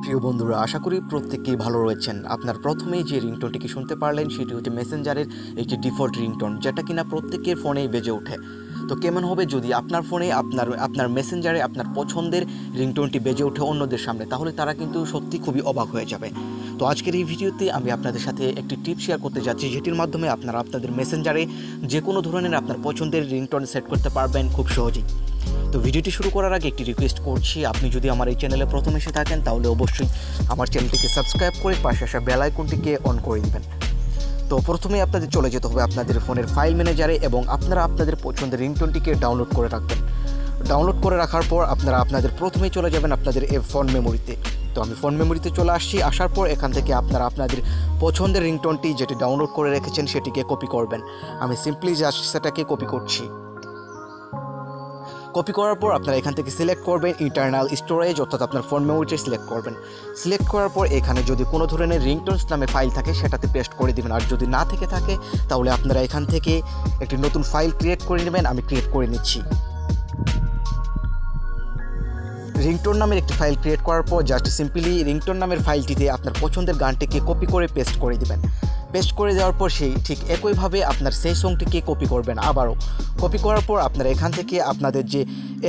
প্রিয় বন্ধুরা, আশা করি প্রত্যেকেই ভালো রয়েছেন। আপনার প্রথমেই যে রিংটোনটিকে শুনতে পারলেন সেটি হচ্ছে মেসেঞ্জারের একটি ডিফল্ট রিংটোন, যেটা কিনা প্রত্যেকের ফোনেই বেজে ওঠে। তো কেমন হবে যদি আপনার ফোনে আপনার মেসেঞ্জারে আপনার পছন্দের রিংটোনটি বেজে ওঠে অন্যদের সামনে, তাহলে তারা কিন্তু সত্যি খুবই অবাক হয়ে যাবে। তো আজকের এই ভিডিওতে আমি আপনাদের সাথে একটি টিপ শেয়ার করতে যাচ্ছি, যেটির মাধ্যমে আপনারা আপনাদের মেসেঞ্জারে যে কোনো ধরনের আপনার পছন্দের রিংটোন সেট করতে পারবেন খুব সহজেই। তো ভিডিওটি শুরু করার আগে একটি রিকোয়েস্ট করছি, আপনি যদি আমার এই চ্যানেলে প্রথম এসে থাকেন তাহলে অবশ্যই আমার চ্যানেলটিকে সাবস্ক্রাইব করে পাশে আসা বেল আইকনটিকে অন করে দিবেন। তো প্রথমেই আপনাদের চলে যেতে হবে আপনাদের ফোনের ফাইল ম্যানেজারে এবং আপনারা আপনাদের পছন্দের রিংটোনটিকে ডাউনলোড করে রাখবেন। ডাউনলোড করে রাখার পর আপনাদের প্রথমেই চলে যাবেন আপনাদের ফোন মেমোরিতে। তো আমি ফোন মেমোরিতে চলে আসছি। আসার পর এখান থেকে আপনারা আপনাদের পছন্দের রিংটোনটি যেটি ডাউনলোড করে রেখেছেন সেটিকে কপি করবেন। আমি সিম্পলি জাস্ট সেটাকে কপি করছি। কপি করার পর আপনারা এখান থেকে সিলেক্ট করবেন ইন্টারনাল স্টোরেজ, অর্থাৎ আপনার ফোন মেমোরিটি সিলেক্ট করবেন। সিলেক্ট করার পর এখানে যদি কোনো ধরনের রিংটোনস নামে ফাইল থাকে সেটাতে পেস্ট করে দেবেন, আর যদি না থেকে থাকে তাহলে আপনারা এখান থেকে একটি নতুন ফাইল ক্রিয়েট করে নেবেন। আমি ক্রিয়েট করে নিচ্ছি। রিংটোন নামের একটি ফাইল ক্রিয়েট করার পর জাস্ট সিম্পলি রিংটোন নামের ফাইলটিতে আপনার পছন্দের গানটিকে কপি করে পেস্ট করে দেবেন। পেস্ট করে দেওয়ার পর সেই ঠিক একইভাবে আপনার সেই সংটিকে কপি করবেন। আবারও কপি করার পর আপনারা এখান থেকে আপনাদের যে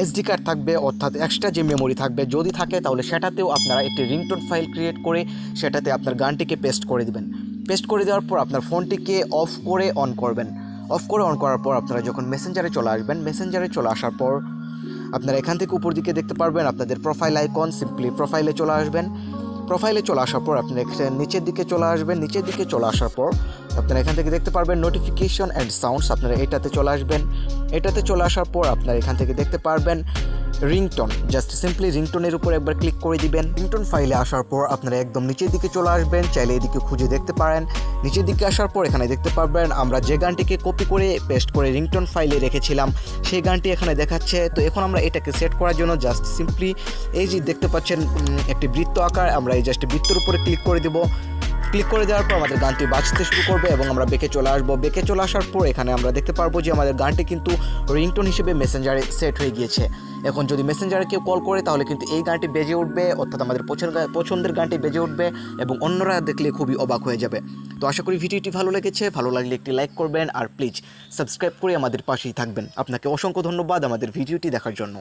এসডি কার্ড থাকবে, অর্থাৎ এক্সট্রা যে মেমোরি থাকবে যদি থাকে, তাহলে সেটাতেও আপনারা একটি রিংটোন ফাইল ক্রিয়েট করে সেটাতে আপনার গানটিকে পেস্ট করে দেবেন। পেস্ট করে দেওয়ার পর আপনার ফোনটিকে অফ করে অন করবেন। অফ করে অন করার পর আপনারা যখন মেসেঞ্জারে চলে আসবেন, মেসেঞ্জারে চলে আসার পর আপনারা এখান থেকে উপর দিকে দেখতে পারবেন আপনাদের প্রোফাইল আইকন। সিম্পলি প্রোফাইলে চলে আসবেন। প্রোফাইলে চলে আসার পর আপনারা নিচের দিকে চলে আসবেন। নিচের দিকে চলে আসার পর আপনারা এখান থেকে দেখতে পারবেন নোটিফিকেশন অ্যান্ড সাউন্ডস। আপনারা এটাতে চলে আসবেন। এটাতে চলে আসার পর আপনারা এখান থেকে দেখতে পারবেন রিংটোন। জাস্ট সিম্পলি রিংটোনের উপর একবার ক্লিক করে দিবেন। রিংটোন ফাইলে আসার পর আপনারা একদম নিচের দিকে চলে আসবেন। চাইলে এদিকে খুঁজে দেখতে পারেন। নিচের দিকে আসার পর এখানে দেখতে পারবেন আমরা যে গানটিকে কপি করে পেস্ট করে রিংটোন ফাইলে রেখেছিলাম সেই গানটি এখানে দেখাচ্ছে। তো এখন আমরা এটাকে সেট করার জন্য জাস্ট সিম্পলি এই যে দেখতে পাচ্ছেন একটি বৃত্ত আকার, আমরা এই জাস্ট বৃত্তের উপরে ক্লিক করে দেবো। ক্লিক করে দেওয়ার পর আমাদের গানটি বাজতে শুরু করবে এবং আমরা বেঁকে চলে আসবো। বেঁকে চলে আসার পর এখানে আমরা দেখতে পারবো যে আমাদের গানটি কিন্তু রিংটোন হিসেবে মেসেঞ্জারে সেট হয়ে গিয়েছে। এখন যদি মেসেঞ্জারে কেউ কল করে তাহলে কিন্তু এই গানটি বেজে উঠবে, অর্থাৎ আমাদের পছন্দের গানটি বেজে উঠবে এবং অন্যরা দেখলে খুবই অবাক হয়ে যাবে। তো আশা করি ভিডিওটি ভালো লেগেছে। ভালো লাগলে একটি লাইক করবেন আর প্লিজ সাবস্ক্রাইব করে আমাদের পাশেই থাকবেন। আপনাকে অসংখ্য ধন্যবাদ আমাদের ভিডিওটি দেখার জন্য।